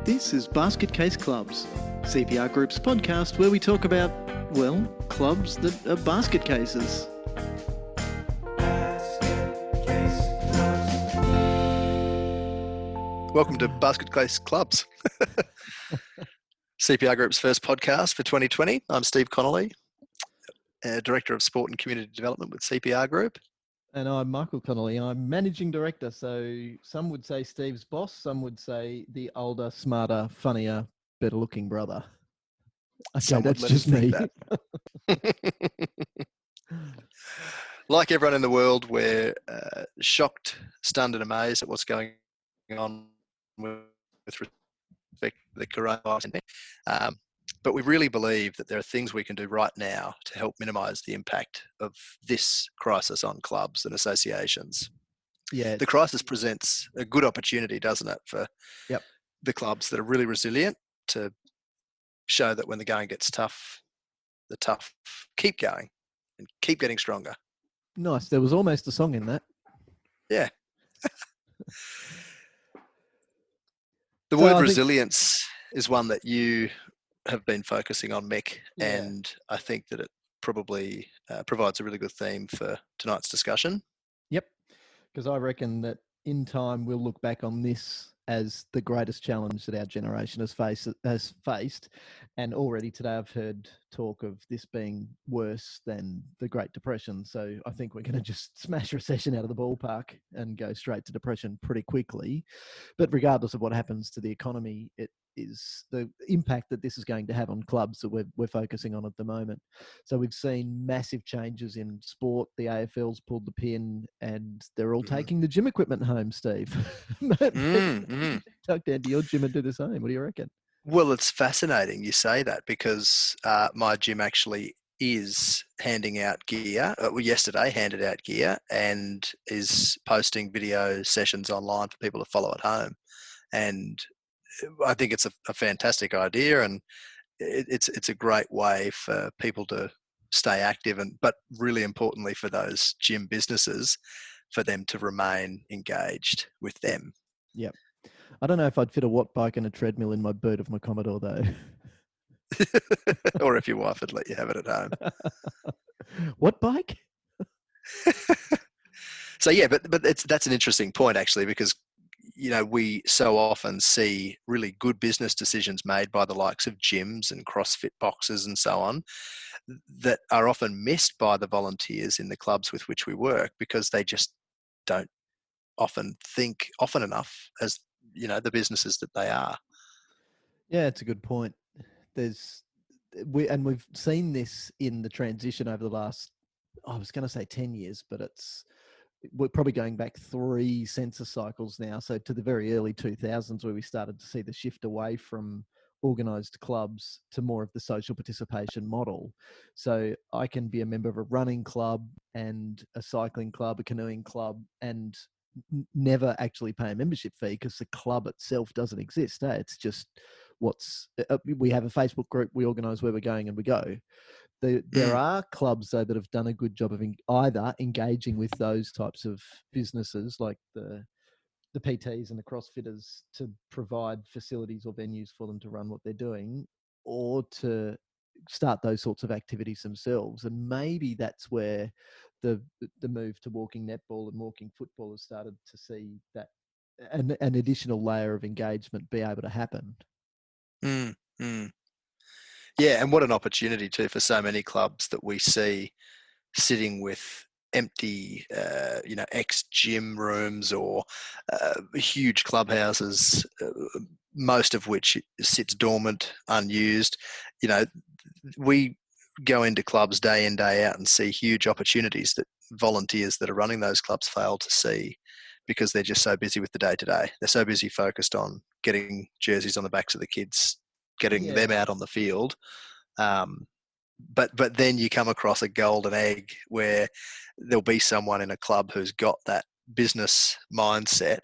This is Basket Case Clubs, CPR Group's podcast where we talk about, well, clubs that are basket cases. Welcome to Basket Case Clubs, CPR Group's first podcast for 2020. I'm Steve Connolly, Director of Sport and Community Development with CPR Group. And I'm Michael Connolly. I'm Managing Director. So some would say Steve's boss, some would say the older, smarter, funnier, better looking brother. Okay, that's just me. Like everyone in the world, we're shocked, stunned and amazed at what's going on with respect to the coronavirus. But we really believe that there are things we can do right now to help minimise the impact of this crisis on clubs and associations. Yeah, the crisis presents a good opportunity, doesn't it, for the clubs that are really resilient to show that when the going gets tough, the tough keep going and keep getting stronger. Nice. There was almost a song in that. Yeah. The word resilience is one that you have been focusing on, Mick, and I think that it probably provides a really good theme for tonight's discussion. Yep, because I reckon that in time we'll look back on this as the greatest challenge that our generation has faced. And already today I've heard talk of this being worse than the Great Depression. So I think we're going to just smash recession out of the ballpark and go straight to depression pretty quickly. But regardless of what happens to the economy, it is the impact that this is going to have on clubs that we're focusing on at the moment. So we've seen massive changes in sport. The AFL's pulled the pin and they're all taking the gym equipment home, Steve. Tuck down to your gym and do the same. What do you reckon? Well, it's fascinating you say that because my gym actually is handing out gear. Yesterday handed out gear and is posting video sessions online for people to follow at home. And I think it's a fantastic idea, and it's a great way for people to stay active, but really importantly for those gym businesses, for them to remain engaged with them. Yep. I don't know if I'd fit a watt bike and a treadmill in my boot of my Commodore though. Or if your wife would let you have it at home. What bike? So yeah, but that's an interesting point actually, because we so often see really good business decisions made by the likes of gyms and CrossFit boxes and so on that are often missed by the volunteers in the clubs with which we work, because they just don't often think often enough as, the businesses that they are. Yeah, it's a good point. We've seen this in the transition over the last, I was going to say 10 years, but we're probably going back 3 census cycles now. So to the very early 2000s, where we started to see the shift away from organised clubs to more of the social participation model. So I can be a member of a running club and a cycling club, a canoeing club, and never actually pay a membership fee because the club itself doesn't exist. It's just we have a Facebook group, we organise where we're going and we go. There are clubs, though, that have done a good job of either engaging with those types of businesses like the PTs and the CrossFitters to provide facilities or venues for them to run what they're doing, or to start those sorts of activities themselves. And maybe that's where the move to walking netball and walking football has started to see that an additional layer of engagement be able to happen. Yeah, and what an opportunity too for so many clubs that we see sitting with empty, ex-gym rooms or huge clubhouses, most of which sits dormant, unused. We go into clubs day in, day out and see huge opportunities that volunteers that are running those clubs fail to see because they're just so busy with the day-to-day. They're so busy focused on getting jerseys on the backs of the kids, getting them out on the field. But then you come across a golden egg where there'll be someone in a club who's got that business mindset,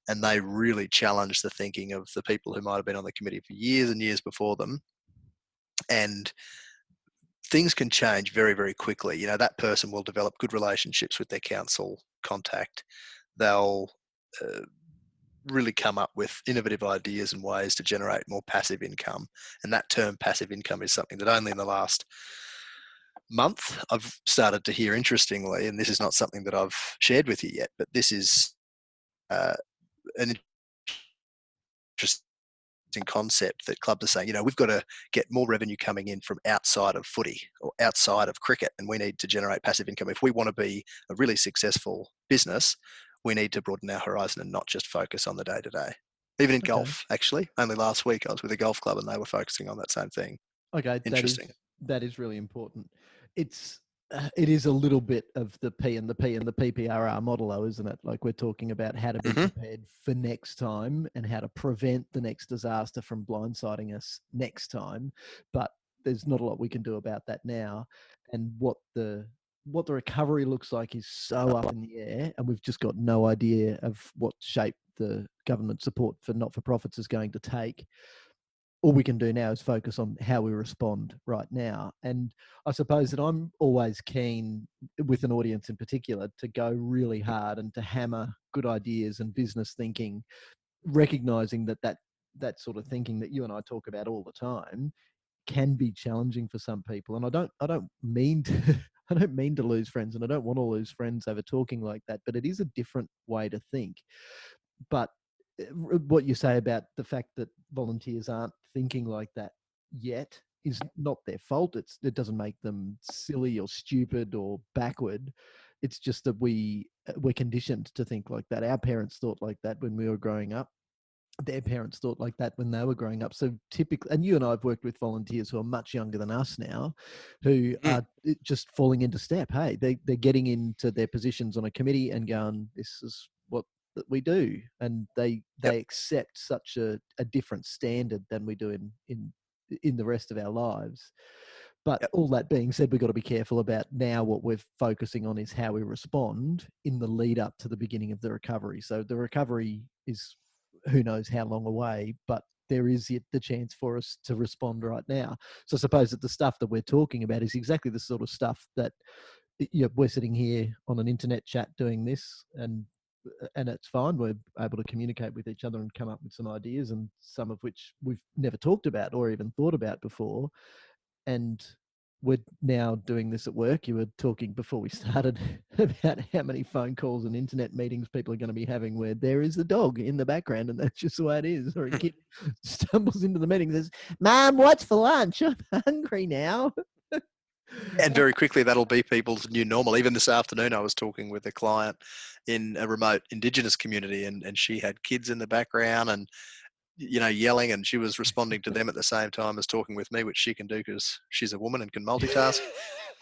and they really challenge the thinking of the people who might have been on the committee for years and years before them. And things can change very, very quickly. That person will develop good relationships with their council contact. They'll really come up with innovative ideas and ways to generate more passive income. And that term passive income is something that only in the last month I've started to hear, interestingly, and this is not something that I've shared with you yet, but this is an interesting concept that clubs are saying, we've got to get more revenue coming in from outside of footy or outside of cricket, and we need to generate passive income. If we want to be a really successful business, we need to broaden our horizon and not just focus on the day-to-day. Even in Okay. golf, actually, only last week I was with a golf club and they were focusing on that same thing. Okay, Interesting. that is really important. It is a little bit of the P and the PPRR model, though, isn't it? Like, we're talking about how to be prepared for next time and how to prevent the next disaster from blindsiding us next time. But there's not a lot we can do about that now. And what the recovery looks like is so up in the air, and we've just got no idea of what shape the government support for not-for-profits is going to take. All we can do now is focus on how we respond right now. And I suppose that I'm always keen, with an audience in particular, to go really hard and to hammer good ideas and business thinking, recognizing that sort of thinking that you and I talk about all the time can be challenging for some people. And I don't mean to I don't mean to lose friends, and I don't want to lose friends over talking like that, but it is a different way to think. But what you say about the fact that volunteers aren't thinking like that yet is not their fault. It doesn't make them silly or stupid or backward. It's just that we're conditioned to think like that. Our parents thought like that when we were growing up. Their parents thought like that when they were growing up. So typically, and you and I have worked with volunteers who are much younger than us now, who are just falling into step. Hey, they're getting into their positions on a committee and going, this is what that we do. And they accept such a different standard than we do in the rest of our lives. But all that being said, we've got to be careful about now. What we're focusing on is how we respond in the lead up to the beginning of the recovery. So the recovery is who knows how long away, but there is yet the chance for us to respond right now. So I suppose that the stuff that we're talking about is exactly the sort of stuff that we're sitting here on an internet chat doing this, and it's fine. We're able to communicate with each other and come up with some ideas, and some of which we've never talked about or even thought about before. And we're now doing this at work. You were talking before we started about how many phone calls and internet meetings people are going to be having where there is a dog in the background, and that's just the way it is. Or a kid stumbles into the meeting and says, "Mom, what's for lunch? I'm hungry now." And very quickly, that'll be people's new normal. Even this afternoon, I was talking with a client in a remote Indigenous community, and she had kids in the background and, yelling, and she was responding to them at the same time as talking with me, which she can do because she's a woman and can multitask.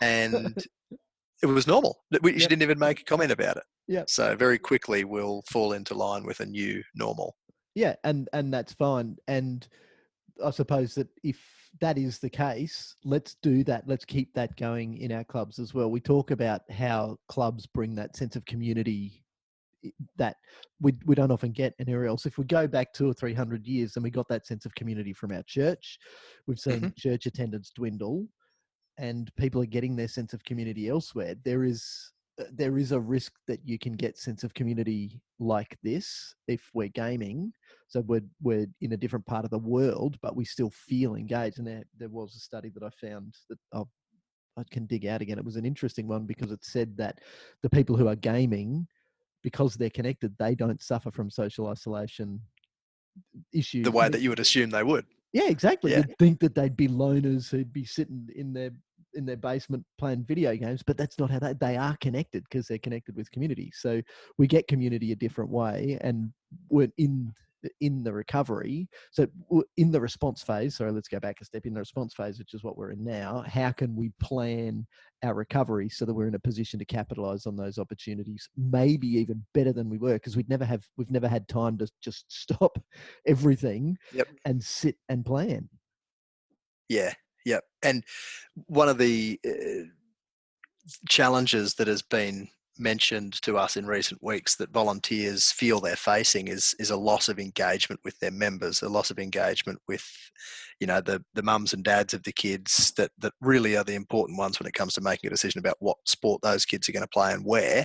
And it was normal. She didn't even make a comment about it. Yeah. So very quickly, we'll fall into line with a new normal. Yeah, and that's fine. And I suppose that if that is the case, let's do that. Let's keep that going in our clubs as well. We talk about how clubs bring that sense of community that we don't often get anywhere else. If we go back 200 or 300 years, then we got that sense of community from our church. We've seen church attendance dwindle, and people are getting their sense of community elsewhere. There is a risk that you can get sense of community like this if we're gaming. So we're in a different part of the world, but we still feel engaged. And there was a study that I found that I can dig out again. It was an interesting one because it said that the people who are gaming, because they're connected, they don't suffer from social isolation issues. The way that you would assume they would. Yeah, exactly. Yeah. You'd think that they'd be loners who'd be sitting in their basement playing video games, but that's not how they are connected, because they're connected with community. So we get community a different way, and we're in the recovery. So in the response phase, sorry, let's go back a step. In the response phase, which is what we're in now, how can we plan our recovery so that we're in a position to capitalize on those opportunities, maybe even better than we were, because we've never had time to just stop everything and sit and plan. Yeah. And one of the challenges that has been mentioned to us in recent weeks that volunteers feel they're facing is a loss of engagement with their members, a loss of engagement with, the mums and dads of the kids that really are the important ones when it comes to making a decision about what sport those kids are going to play and where.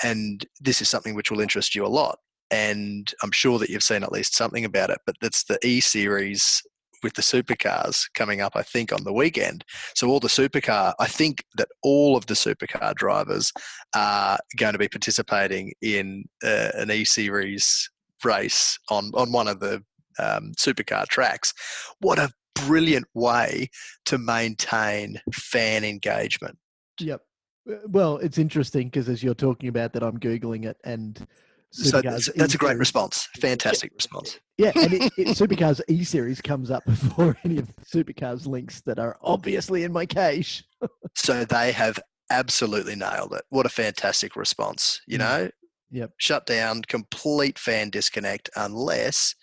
And this is something which will interest you a lot. and I'm sure that you've seen at least something about it, but that's the E-Series with the supercars coming up, I think, on the weekend. So I think that all of the supercar drivers are going to be participating in an E-Series race on one of the supercar tracks. What a brilliant way to maintain fan engagement. Yep. Well, it's interesting because as you're talking about that, I'm Googling it, and So Supercars that's a great E-Series. response. Fantastic response. Yeah, and Supercars E-Series comes up before any of the Supercars links that are obviously in my cache. So they have absolutely nailed it. What a fantastic response. Yep. Shut down, complete fan disconnect, unless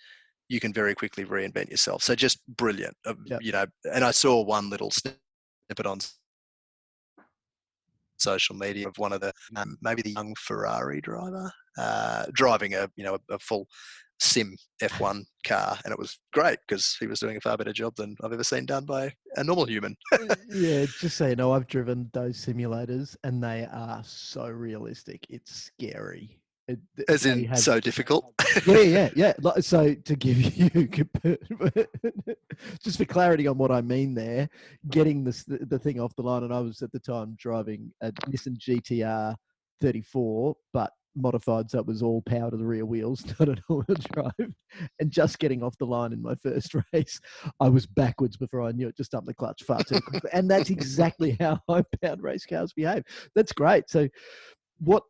you can very quickly reinvent yourself. So just brilliant. Yep. And I saw one little snippet on social media of one of the maybe the young Ferrari driver driving a full sim F1 car, and it was great because he was doing a far better job than I've ever seen done by a normal human. Yeah, just so you know, I've driven those simulators and they are so realistic. It's scary. As in so difficult. Yeah. So to give you, just for clarity on what I mean there, getting the thing off the line, and I was at the time driving a Nissan GTR 34, but modified so it was all power to the rear wheels, not an all-wheel drive, and just getting off the line in my first race, I was backwards before I knew it, just up the clutch far too quickly. And that's exactly how high-powered race cars behave. That's great. So what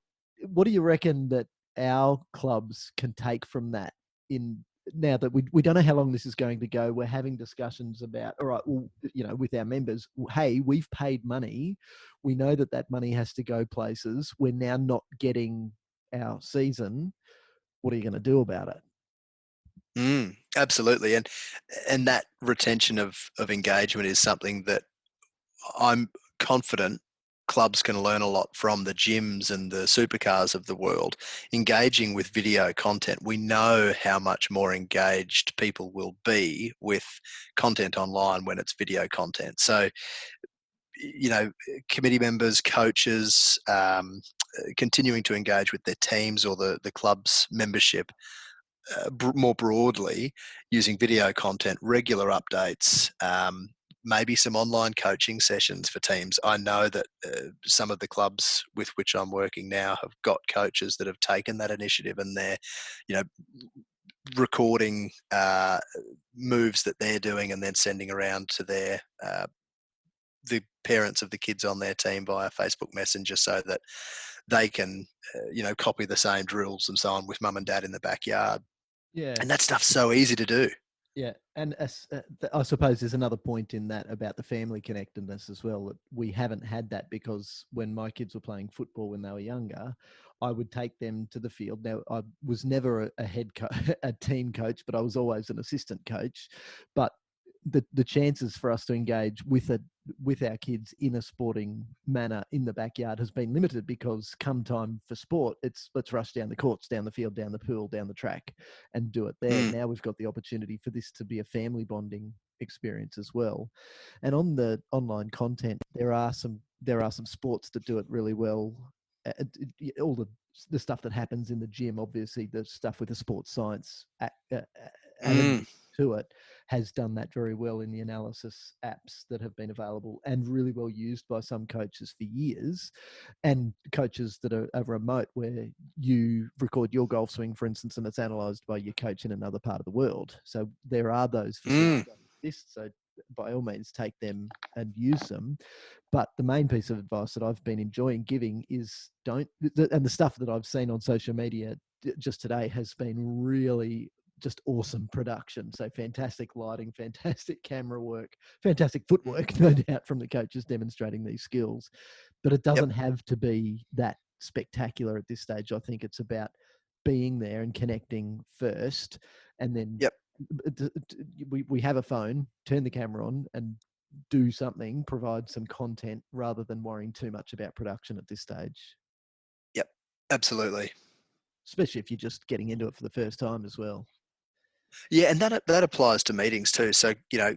do you reckon that our clubs can take from that in now that we don't know how long this is going to go? We're having discussions about, all right, well, with our members, hey, we've paid money. We know that money has to go places. We're now not getting our season. What are you going to do about it? Absolutely. And that retention of engagement is something that I'm confident clubs can learn a lot from the gyms and the supercars of the world. Engaging with video content, we know how much more engaged people will be with content online when it's video content. So, committee members, coaches, continuing to engage with their teams or the club's membership more broadly, using video content, regular updates, maybe some online coaching sessions for teams. I know that some of the clubs with which I'm working now have got coaches that have taken that initiative, and they're, recording moves that they're doing and then sending around to their the parents of the kids on their team via Facebook Messenger, so that they can, copy the same drills and so on with mum and dad in the backyard. Yeah. And that stuff's so easy to do. Yeah, and I suppose there's another point in that about the family connectedness as well. That we haven't had that, because when my kids were playing football when they were younger, I would take them to the field. Now, I was never a head a team coach, but I was always an assistant coach. But the chances for us to engage with our kids in a sporting manner in the backyard has been limited, because come time for sport, it's let's rush down the courts, down the field, down the pool, down the track, and do it there. Now we've got the opportunity for this to be a family bonding experience as well. And on the online content, there are some sports that do it really well. All the stuff that happens in the gym, obviously the stuff with the sports science element to it has done that very well in the analysis apps that have been available and really well used by some coaches for years, and coaches that are remote, where you record your golf swing, for instance, and it's analysed by your coach in another part of the world. So there are those facilities that exist. So by all means, take them and use them. But the main piece of advice that I've been enjoying giving is and the stuff that I've seen on social media just today has been really just awesome production. So fantastic lighting, fantastic camera work, fantastic footwork, no doubt, from the coaches demonstrating these skills. But it doesn't have to be that spectacular at this stage. I think it's about being there and connecting first, and then we have a phone, turn the camera on and do something, provide some content, rather than worrying too much about production at this stage. Yep, absolutely. Especially if you're just getting into it for the first time as well. Yeah, and that applies to meetings too. So,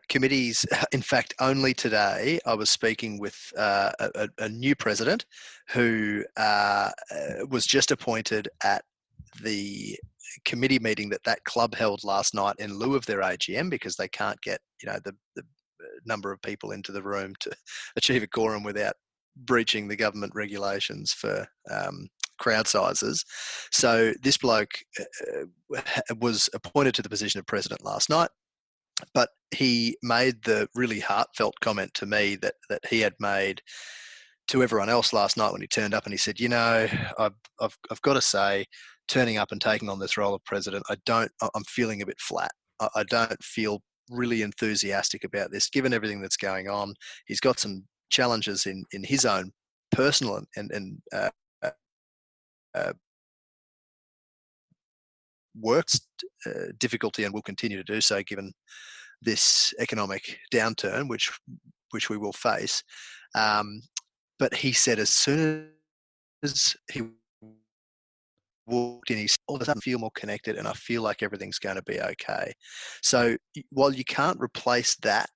committees, in fact, only today I was speaking with a new president who was just appointed at the committee meeting that club held last night in lieu of their AGM because they can't get, the number of people into the room to achieve a quorum without breaching the government regulations for crowd sizes. So this bloke was appointed to the position of president last night, but he made the really heartfelt comment to me that he had made to everyone else last night when he turned up, and he said, I've got to say, turning up and taking on this role of president, I'm feeling a bit flat. I don't feel really enthusiastic about this, given everything that's going on. He's got some challenges in his own personal and works difficulty, and will continue to do so given this economic downturn, which we will face. But he said as soon as he walked in, he said, all of a sudden I feel more connected and I feel like everything's going to be okay. So while you can't replace that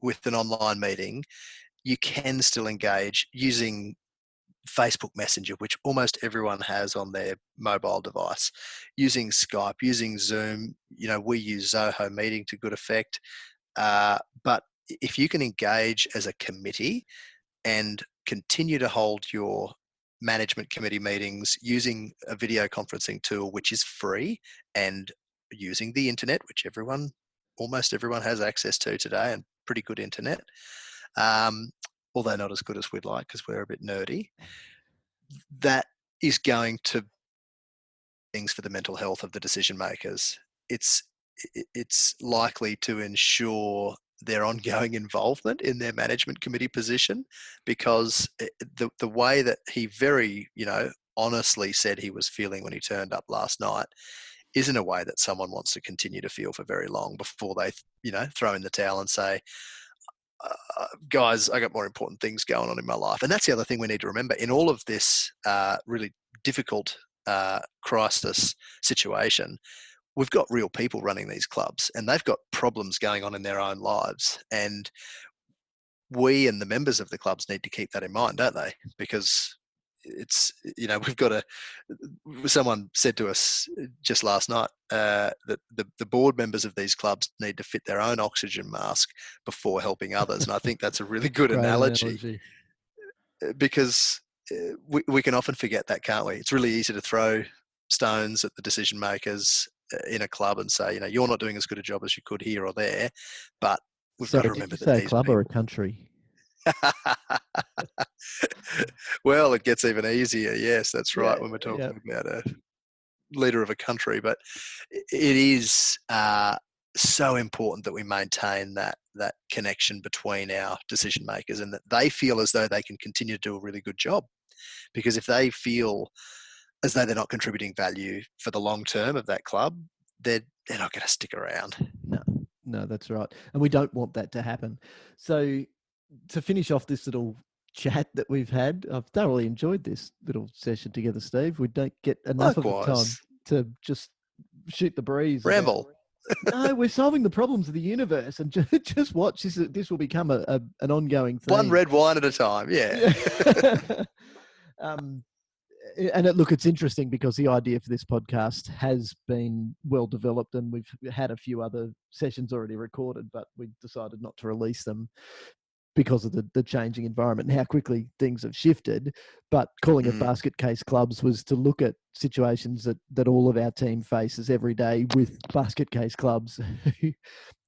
with an online meeting, you can still engage using Facebook Messenger, which almost everyone has on their mobile device, using Skype, using Zoom. We use Zoho Meeting to good effect. But if you can engage as a committee and continue to hold your management committee meetings using a video conferencing tool, which is free, and using the internet, which almost everyone has access to today, and pretty good internet, although not as good as we'd like because we're a bit nerdy, that is going to things for the mental health of the decision makers. It's likely to ensure their ongoing involvement in their management committee position, because the way that he very, honestly said he was feeling when he turned up last night isn't a way that someone wants to continue to feel for very long before they, throw in the towel and say, guys, I got more important things going on in my life. And that's the other thing we need to remember in all of this really difficult crisis situation. We've got real people running these clubs, and they've got problems going on in their own lives. And we and the members of the clubs need to keep that in mind, don't they? Because it's, we've got someone said to us just last night that the board members of these clubs need to fit their own oxygen mask before helping others. And I think that's a really good analogy. Because we can often forget that, can't we? It's really easy to throw stones at the decision makers in a club and say, you're not doing as good a job as you could here or there. But we've got to remember that these club people... or a country? Well, it gets even easier. Yes, that's right. Yeah, when we're talking about a leader of a country, but it is so important that we maintain that connection between our decision makers, and that they feel as though they can continue to do a really good job. Because if they feel as though they're not contributing value for the long term of that club, they're not going to stick around. No, that's right. And we don't want that to happen. So to finish off this little chat that we've had, I've thoroughly enjoyed this little session together, Steve. We don't get enough of the time to just shoot the breeze. Ramble. No, we're solving the problems of the universe, and just watch. This will become an ongoing thing. One red wine at a time, yeah. And it's interesting because the idea for this podcast has been well developed, and we've had a few other sessions already recorded, but we decided not to release them because of the changing environment and how quickly things have shifted. But calling it basket case clubs was to look at situations that all of our team faces every day with basket case clubs who,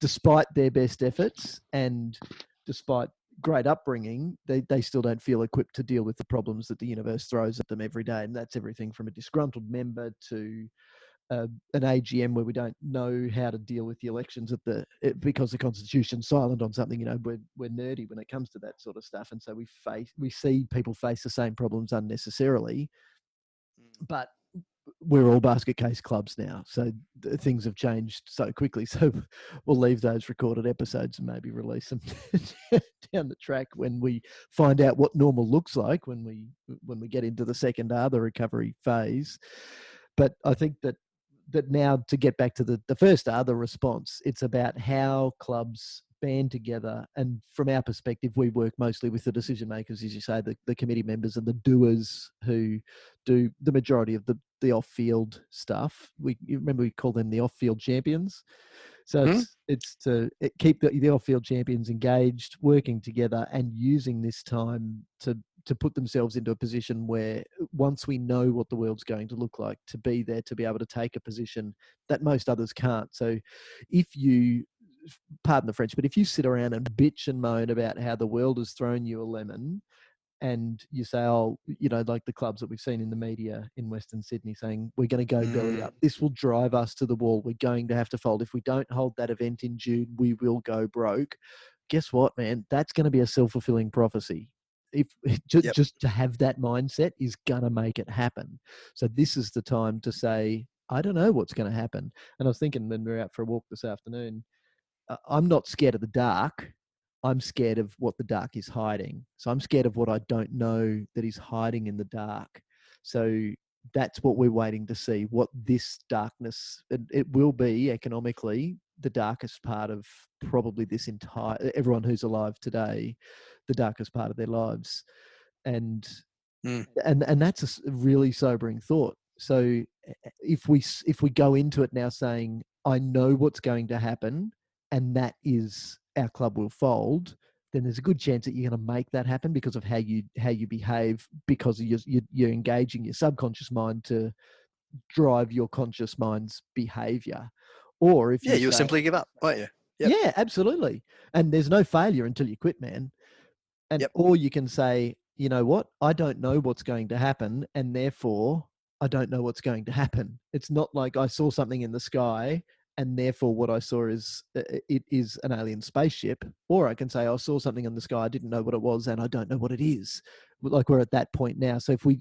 despite their best efforts and despite great upbringing, they still don't feel equipped to deal with the problems that the universe throws at them every day. And that's everything from a disgruntled member to an AGM where we don't know how to deal with the elections because the Constitution's silent on something. We're nerdy when it comes to that sort of stuff, and so we see people face the same problems unnecessarily. But we're all basket case clubs now, so things have changed so quickly. So we'll leave those recorded episodes and maybe release them down the track when we find out what normal looks like when we get into the second R, the recovery phase. But I think that now, to get back to the first R, the response, it's about how clubs band together. And from our perspective, we work mostly with the decision makers, as you say, the committee members and the doers who do the majority of the the off-field stuff. You remember we call them the off-field champions. So it's to keep the off-field champions engaged, working together, and using this time to put themselves into a position where once we know what the world's going to look like, to be there, to be able to take a position that most others can't. So if you, pardon the French, but if you sit around and bitch and moan about how the world has thrown you a lemon, and you say, oh, like the clubs that we've seen in the media in Western Sydney saying, we're going to go belly up. This will drive us to the wall. We're going to have to fold. If we don't hold that event in June, we will go broke. Guess what, man? That's going to be a self-fulfilling prophecy. Just to have that mindset is going to make it happen. So this is the time to say, I don't know what's going to happen. And I was thinking when we were out for a walk this afternoon, I'm not scared of the dark. I'm scared of what the dark is hiding. So I'm scared of what I don't know that is hiding in the dark. So that's what we're waiting to see, what this darkness, it will be economically the darkest part of probably this entire, everyone who's alive today, the darkest part of their lives. And that's a really sobering thought. So if we go into it now saying, I know what's going to happen, and that is our club will fold, then there's a good chance that you're going to make that happen because of how you behave, because you're engaging your subconscious mind to drive your conscious mind's behavior. Or if you'll simply give up, won't you? Yeah, absolutely. And there's no failure until you quit, man. And or you can say, you know what, I don't know what's going to happen, and therefore I don't know what's going to happen. It's not like I saw something in the sky and therefore what I saw is it is an alien spaceship. Or I can say I saw something in the sky, I didn't know what it was, and I don't know what it is. Like we're at that point now. So if we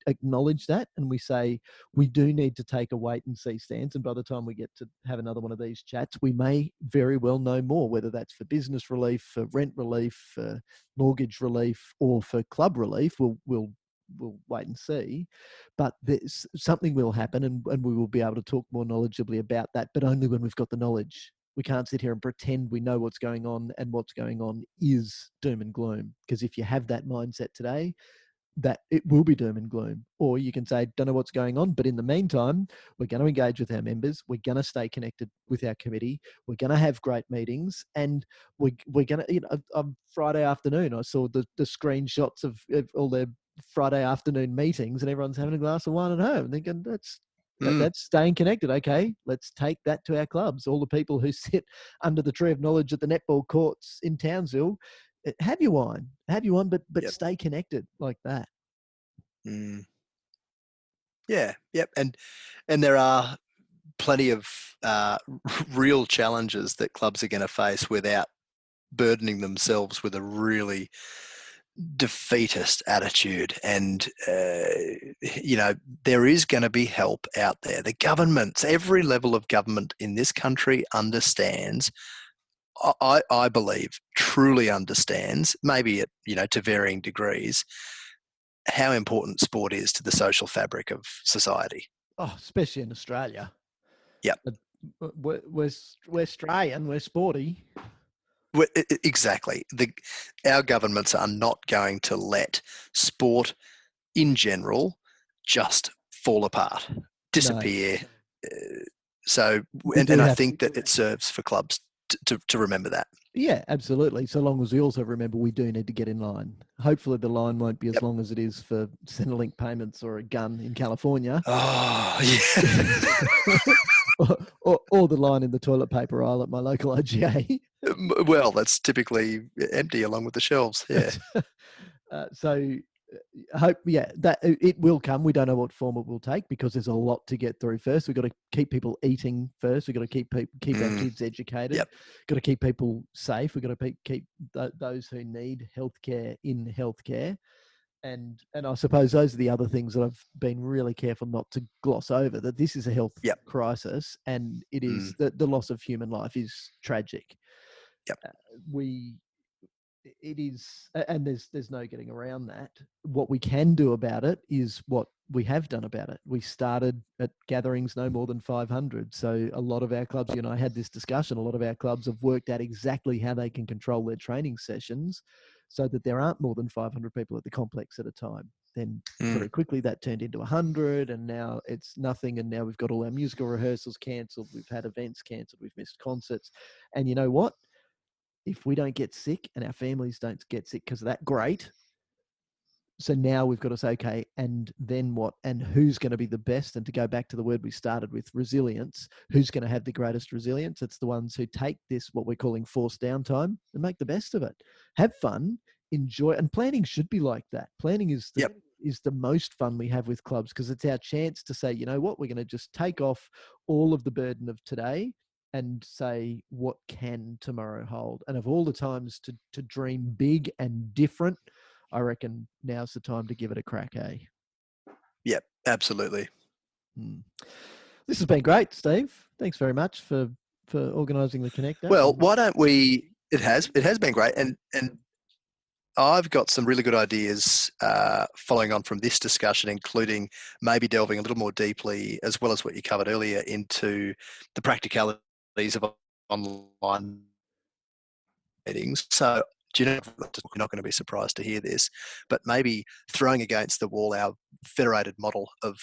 acknowledge that and we say we do need to take a wait and see stance, and by the time we get to have another one of these chats, we may very well know more, whether that's for business relief, for rent relief, for mortgage relief, or for club relief. We'll wait and see, but something will happen, and we will be able to talk more knowledgeably about that, but only when we've got the knowledge. We can't sit here and pretend we know what's going on, and what's going on is doom and gloom. Because if you have that mindset today, that it will be doom and gloom. Or you can say, don't know what's going on, but in the meantime, we're going to engage with our members. We're going to stay connected with our committee. We're going to have great meetings, and we're going to, on Friday afternoon, I saw the screenshots of all their Friday afternoon meetings, and everyone's having a glass of wine at home, thinking that's staying connected. Okay, let's take that to our clubs. All the people who sit under the tree of knowledge at the netball courts in Townsville, have your wine, but stay connected like that. Yeah, and there are plenty of real challenges that clubs are going to face without burdening themselves with a really defeatist attitude. And there is going to be help out there. The governments, every level of government in this country understands, I believe truly understands, maybe at to varying degrees, how important sport is to the social fabric of society. Oh, especially in Australia. Yep. We're Australian, we're sporty. Exactly. Our governments are not going to let sport in general just fall apart, disappear. No. And I think that it serves for clubs to remember that. Yeah, absolutely. So long as we also remember we do need to get in line. Hopefully the line won't be as long as it is for Centrelink payments or a gun in California. Oh, yeah. or the line in the toilet paper aisle at my local IGA. Well, that's typically empty along with the shelves. Yeah. So hope, that it will come. We don't know what form it will take because there's a lot to get through first. We've got to keep people eating first. We've got to keep our kids educated. Got to keep people safe. We've got to keep those who need healthcare in healthcare. And I suppose those are the other things that I've been really careful not to gloss over, that this is a health crisis, and it is the loss of human life is tragic. It is, and there's no getting around that. What we can do about it is what we have done about it. We started at gatherings no more than 500. So a lot of our clubs, I had this discussion, a lot of our clubs have worked out exactly how they can control their training sessions so that there aren't more than 500 people at the complex at a time. Then very quickly that turned into 100, and now it's nothing. And now we've got all our musical rehearsals cancelled. We've had events cancelled. We've missed concerts. And you know what? If we don't get sick and our families don't get sick because of that, great. So now we've got to say, okay, and then what? And who's going to be the best? And to go back to the word we started with, resilience, who's going to have the greatest resilience? It's the ones who take this, what we're calling forced downtime, and make the best of it. Have fun, enjoy, and planning should be like that. Planning is the most fun we have with clubs, because it's our chance to say, you know what, we're going to just take off all of the burden of today and say, what can tomorrow hold? And of all the times to dream big and different, I reckon now's the time to give it a crack, eh? Yep, absolutely. This has been great, Steve. Thanks very much for organising the Connect. Well, why don't we? It has been great, and I've got some really good ideas following on from this discussion, including maybe delving a little more deeply, as well as what you covered earlier, into the practicalities of online meetings. So, do you know, you're not going to be surprised to hear this, but maybe throwing against the wall our federated model of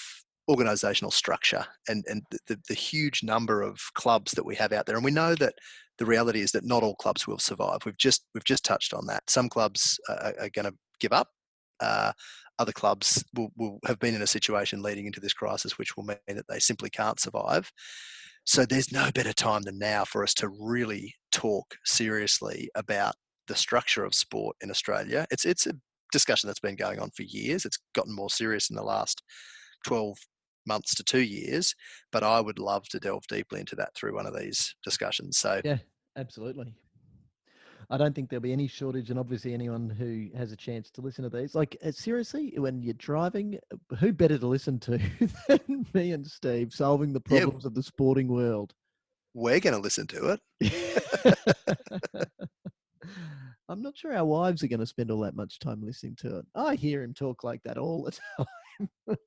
organisational structure and the huge number of clubs that we have out there. And we know that the reality is that not all clubs will survive. We've just touched on that. Some clubs are going to give up. Other clubs will have been in a situation leading into this crisis which will mean that they simply can't survive. So there's no better time than now for us to really talk seriously about the structure of sport in Australia. It's a discussion that's been going on for years. It's gotten more serious in the last 12 months to 2 years, but I would love to delve deeply into that through one of these discussions. So yeah, absolutely. I don't think there'll be any shortage, and obviously anyone who has a chance to listen to these, like seriously, when you're driving, who better to listen to than me and Steve solving the problems of the sporting world? We're going to listen to it. I'm not sure our wives are going to spend all that much time listening to it. I hear him talk like that all the time.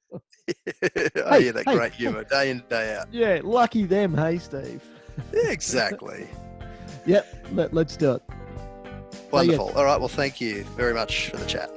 I hear that great humour day in, day out. Yeah, lucky them, hey, Steve. Yeah, exactly. Yep, let's do it. Wonderful. All right, well, thank you very much for the chat.